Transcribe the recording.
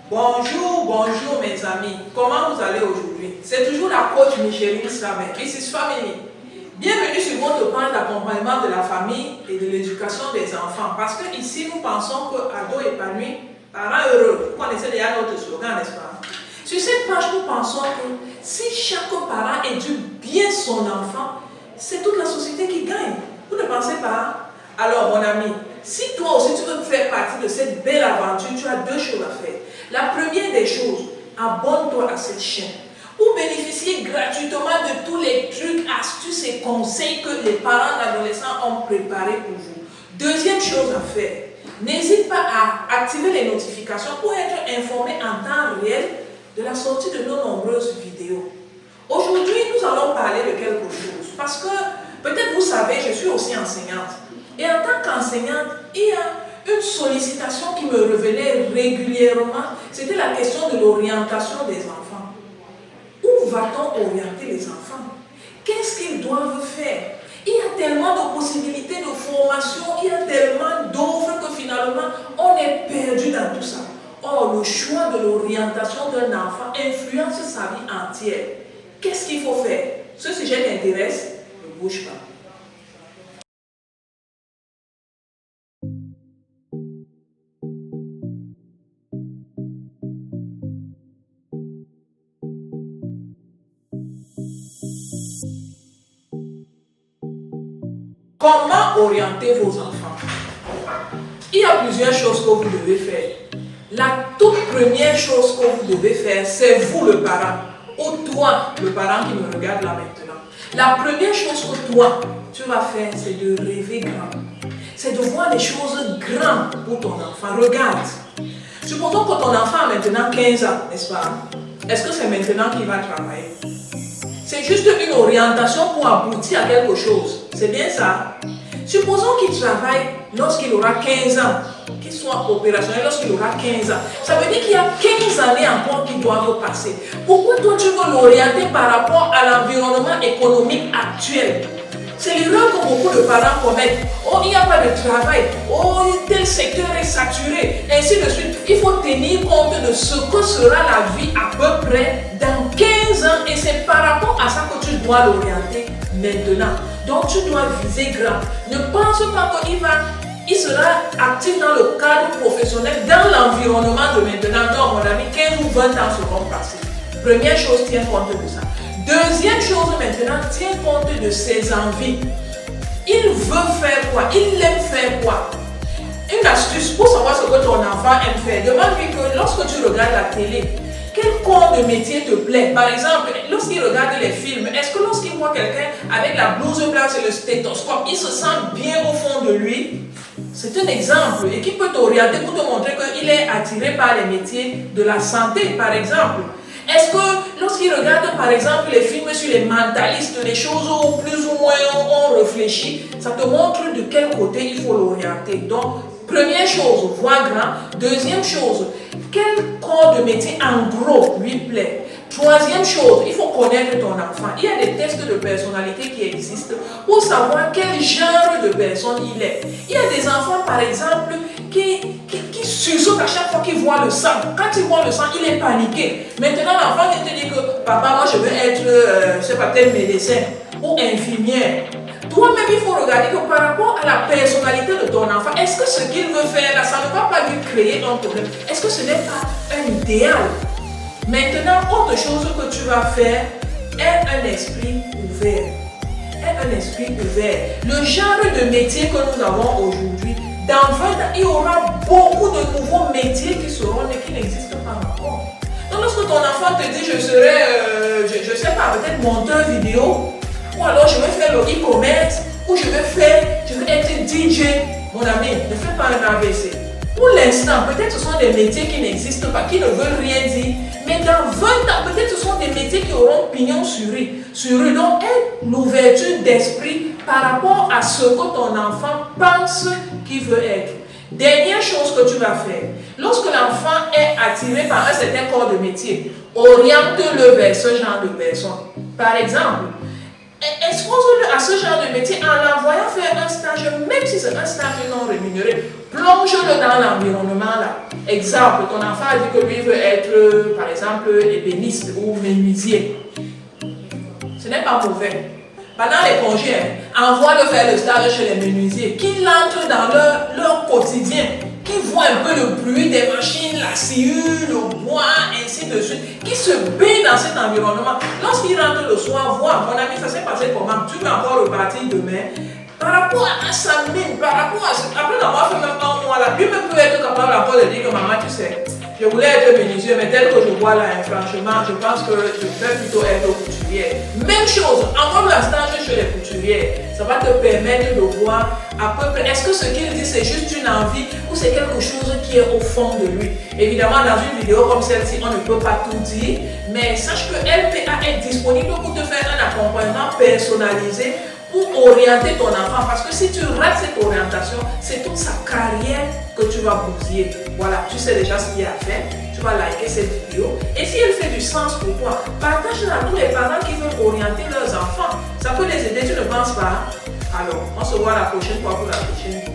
Bonjour, bonjour mes amis. Comment vous allez aujourd'hui? C'est toujours la coach Micheline Slamet, This is Family. Bienvenue sur votre page d'accompagnement de la famille et de l'éducation des enfants. Parce que ici, nous pensons que ado épanoui, parents heureux. Vous connaissez déjà notre slogan, n'est-ce pas? Sur cette page, nous pensons que si chaque parent éduque bien son enfant, c'est toute la société qui gagne. Vous ne pensez pas? Alors, mon ami, si toi aussi tu veux faire partie de cette belle aventure, tu as deux choses à faire. La première des choses, abonne-toi à cette chaîne pour bénéficier gratuitement de tous les trucs, astuces et conseils que les parents d'adolescents ont préparés pour vous. Deuxième chose à faire, n'hésite pas à activer les notifications pour être informé en temps réel de la sortie de nos nombreuses vidéos. Aujourd'hui, nous allons parler de quelque chose parce que peut-être vous savez, je suis aussi enseignante. Et en tant qu'enseignante, il y a une sollicitation qui me revenait régulièrement. C'était la question de l'orientation des enfants. Où va-t-on orienter les enfants? Qu'est-ce qu'ils doivent faire? Il y a tellement de possibilités de formation, il y a tellement d'offres que finalement, on est perdu dans tout ça. Or, le choix de l'orientation d'un enfant influence sa vie entière. Qu'est-ce qu'il faut faire? Ce sujet t'intéresse? Ne bouge pas. Comment orienter vos enfants? Il y a plusieurs choses que vous devez faire. La toute première chose que vous devez faire, c'est vous le parent, ou toi, le parent qui me regarde là maintenant. La première chose que toi, tu vas faire, c'est de rêver grand. C'est de voir les choses grandes pour ton enfant. Regarde. Supposons que ton enfant a maintenant 15 ans, n'est-ce pas? Est-ce que c'est maintenant qu'il va travailler? C'est juste une orientation pour aboutir à quelque chose. C'est bien ça? Supposons qu'il travaille lorsqu'il aura 15 ans, qu'il soit opérationnel lorsqu'il aura 15 ans. Ça veut dire qu'il y a 15 années encore qui doivent passer. Pourquoi toi tu veux l'orienter par rapport à l'environnement économique actuel? C'est l'erreur que beaucoup de parents commettent. Oh, il n'y a pas de travail. Oh, tel secteur est saturé. Ainsi de suite. Il faut tenir compte de ce que sera la vie à peu près dans 15 ans. Et c'est par rapport à ça que tu dois l'orienter maintenant. Donc tu dois viser grand. Ne pense pas qu'il sera actif dans le cadre professionnel, dans l'environnement de maintenant. Non, mon ami, 15 ou 20 ans seront passés. Première chose, tiens compte de ça. Deuxième chose maintenant, tiens compte de ses envies. Il veut faire quoi? Il aime faire quoi? Une astuce pour savoir ce que ton enfant aime faire. Demande-lui que lorsque tu regardes la télé, quel corps de métier te plaît? Par exemple, lorsqu'il regarde les films, est-ce que lorsqu'il voit quelqu'un avec la blouse blanche et le stéthoscope, il se sent bien au fond de lui? C'est un exemple et qui peut t'orienter pour te montrer qu'il est attiré par les métiers de la santé, par exemple. Est-ce que lorsqu'il regarde par exemple les films sur les mentalistes, les choses où plus ou moins on réfléchit, ça te montre de quel côté il faut l'orienter. Donc, première chose, voir grand. Deuxième chose, quel corps de métier en gros lui plaît. Troisième chose, il faut connaître ton enfant. Il y a des tests de personnalité qui existent pour savoir quel genre de personne il est. Il y a des enfants par exemple qui sursautent à chaque fois qu'ils voient le sang. Quand ils voient le sang, il est paniqué. Maintenant, l'enfant vient te dire que papa, moi je veux être, je ne sais pas, tel médecin ou infirmière. Toi-même, il faut regarder que par rapport à la personnalité de ton enfant, est-ce que ce qu'il veut faire là, ça ne va pas lui créer un problème? Est-ce que ce n'est pas un idéal? Maintenant, autre chose que tu vas faire, aie un esprit ouvert. Aie un esprit ouvert. Le genre de métier que nous avons aujourd'hui, dans 20 ans, il y aura beaucoup de nouveaux métiers qui seront nés, qui n'existent pas encore. Donc, lorsque ton enfant te dit, je serai, je ne sais pas, peut-être monteur vidéo, ou alors je vais faire le e-commerce, ou je vais être DJ, mon ami, ne fais pas un AVC. Pour l'instant, peut-être ce sont des métiers qui n'existent pas, qui ne veulent rien dire, mais dans 20 ans, peut-être ce sont des métiers qui auront pignon sur eux. Donc, aie l'ouverture d'esprit par rapport à ce que ton enfant pense qu'il veut être. Dernière chose que tu vas faire, lorsque l'enfant est attiré par un certain corps de métier, oriente-le vers ce genre de personne. Par exemple, expose-le à ce genre de métier en l'envoyant faire un stage, même si c'est un stage non rémunéré. Plonge-le dans l'environnement là. Exemple, ton enfant a dit que lui veut être, par exemple, ébéniste ou menuisier. Ce n'est pas mauvais. Pendant les congés, envoie-le faire le stage chez les menuisiers, qu'il entre dans leur quotidien, qu'il voit un peu le bruit des machines, la sciure, le bois, ainsi de suite, qu'il se baigne dans cet environnement. Lorsqu'il rentre le soir, voir, mon ami, ça s'est passé comment? Tu peux encore repartir demain. Par rapport à sa mine, par rapport à ce... Après d'avoir fait même un mois là, lui même peut être capable encore de dire que maman, tu sais, je voulais être menuisier, mais tel que je vois là, franchement, je pense que je vais plutôt être couturière. Même chose, encore la stage chez les couturières, ça va te permettre de voir à peu près, est-ce que ce qu'il dit c'est juste une envie ou c'est quelque chose qui est au fond de lui. Évidemment, dans une vidéo comme celle-ci, on ne peut pas tout dire, mais sache que LPA est disponible pour te faire un accompagnement personnalisé pour orienter ton enfant, parce que si tu rates cette orientation, c'est toute sa carrière que tu vas bousiller. Voilà, tu sais déjà ce qu'il y a à faire, tu vas liker cette vidéo, et si elle fait du sens pour toi, partage-la à tous les parents qui veulent orienter leurs enfants. Ça peut les aider, tu ne penses pas? Alors, on se voit la prochaine fois pour la prochaine vidéo.